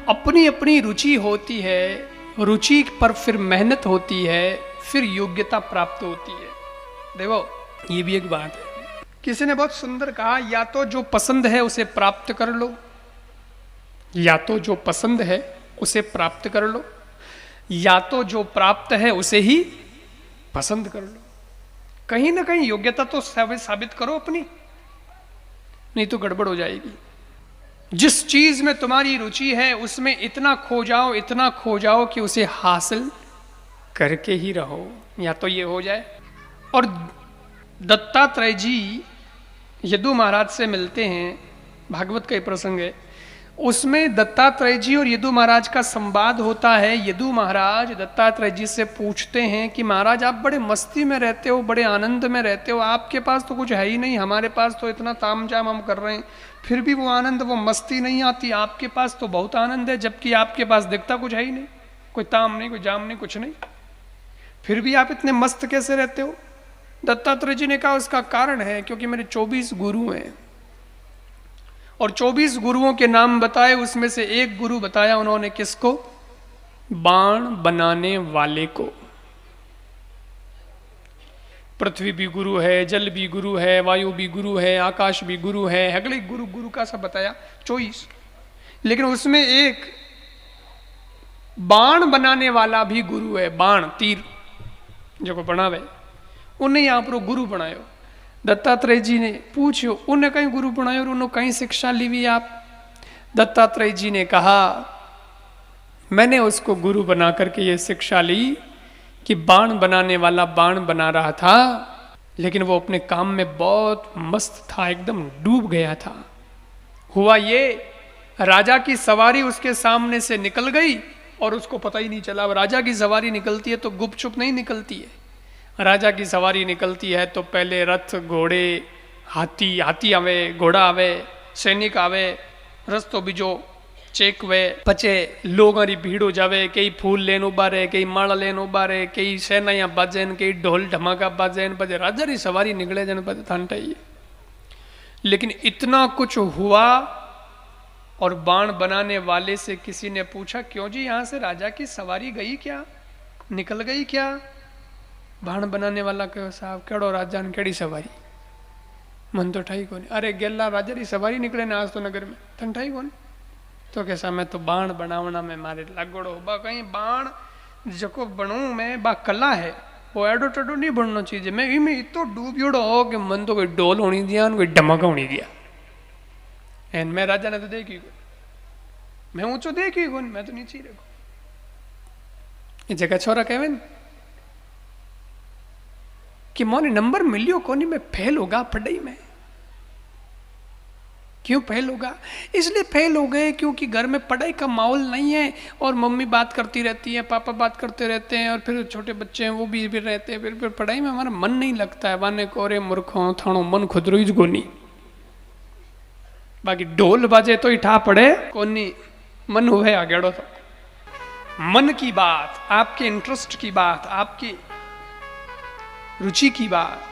अपनी अपनी रुचि होती है, रुचि पर फिर मेहनत होती है, फिर योग्यता प्राप्त होती है। देखो ये भी एक बात है। किसी ने बहुत सुंदर कहा, या तो जो पसंद है उसे प्राप्त कर लो, या तो जो पसंद है उसे प्राप्त कर लो, या तो जो प्राप्त है उसे ही पसंद कर लो। कहीं ना कहीं योग्यता तो साबित करो अपनी, नहीं तो गड़बड़ हो जाएगी। जिस चीज में तुम्हारी रुचि है उसमें इतना खो जाओ, इतना खो जाओ कि उसे हासिल करके ही रहो, या तो ये हो जाए। और दत्तात्रेय जी यदु महाराज से मिलते हैं, भागवत का प्रसंग है, उसमें दत्तात्रेय जी और यदु महाराज का संवाद होता है। यदु महाराज दत्तात्रेय जी से पूछते हैं कि महाराज आप बड़े मस्ती में रहते हो, बड़े आनंद में रहते हो, आपके पास तो कुछ है ही नहीं, हमारे पास तो इतना तामझाम हम कर रहे हैं, फिर भी वो आनंद वो मस्ती नहीं आती, आपके पास तो बहुत आनंद है, जबकि आपके पास दिखता कुछ है ही नहीं, कोई ताम नहीं, कोई जाम नहीं, कुछ नहीं, फिर भी आप इतने मस्त कैसे रहते हो? दत्तात्रेय जी ने कहा उसका कारण है क्योंकि मेरे 24 गुरु हैं, और 24 गुरुओं के नाम बताए, उसमें से एक गुरु बताया उन्होंने, किसको? बाण बनाने वाले को। पृथ्वी भी गुरु है, जल भी गुरु है, वायु भी गुरु है, आकाश भी गुरु है, अगले गुरु गुरु का सब बताया 24। लेकिन उसमें एक बाण बनाने वाला भी गुरु है, बाण तीर जो को बनावे, उन्हें यहाँ पर गुरु बनायो। दत्तात्रेय जी ने पूछो उन्हें कहीं गुरु बनायो और उन्होंने कहीं शिक्षा ली हुई आप? दत्तात्रेय जी ने कहा मैंने उसको गुरु बना करके ये शिक्षा ली कि बाण बनाने वाला बाण बना रहा था, लेकिन वो अपने काम में बहुत मस्त था, एकदम डूब गया था। हुआ ये, राजा की सवारी उसके सामने से निकल गई और उसको पता ही नहीं चला। राजा की सवारी निकलती है तो गुपचुप नहीं निकलती है। राजा की सवारी निकलती है तो पहले रथ, घोड़े, हाथी आवे, घोड़ा आवे, सैनिक आवे, रस्तो बीजो चेक वे पचे, लोगों की भीड़ हो जावे, कई फूल लेन उबारे, कई माला लेन उबारे, कई सेनाइया बाजेन, कई ढोल धमाका बाजेन, बजे राजा की सवारी निकले जन पद थानटाइए। लेकिन इतना कुछ हुआ और बाण बनाने वाले से किसी ने पूछा क्यों जी यहां से राजा की सवारी गई क्या, निकल गई क्या? बाण बनाने वाला कहो साहब केड़ो राजा ने केड़ी सवारी, मन तो ठाई कोनी। अरे गेला राजा की सवारी निकले ना आज तो नगर में, तन ठाई कोनी। तो कैसा मैं तो बाण बनावना में मारे लागोड़ो, बा कहीं बाण जको बनू मैं बा कला है, वो एडो टडो नहीं बनना चाहिए। मैं इमें इतो डूबियोड़ो हो कि मन तो कोई डोल होनी दिया, कोई धमाका होनी दिया। एन मैं राजा ने तो देखी कोई, मैं ऊंचो देखी कोनी, मैं तो नीचे ही रखो। ये जगह छोरा कहवे न कि मोने नंबर मिलियो कोनी, मैं फेल होगा पढ़ाई में। क्यों फेल होगा? इसलिए फेल हो गए क्योंकि घर में पढ़ाई का माहौल नहीं है, और मम्मी बात करती रहती है, पापा बात करते रहते हैं, और फिर छोटे बच्चे हैं वो भी रहते हैं, फिर पढ़ाई में हमारा मन नहीं लगता है। वाने कोरे मूर्खों थाणो मन खुदरो गोनी, बाकी ढोल बाजे तो इठा पड़े कोनी, मन हुए आगेड़ो। तो मन की बात, आपके इंटरेस्ट की बात, आपकी रुचि की बात,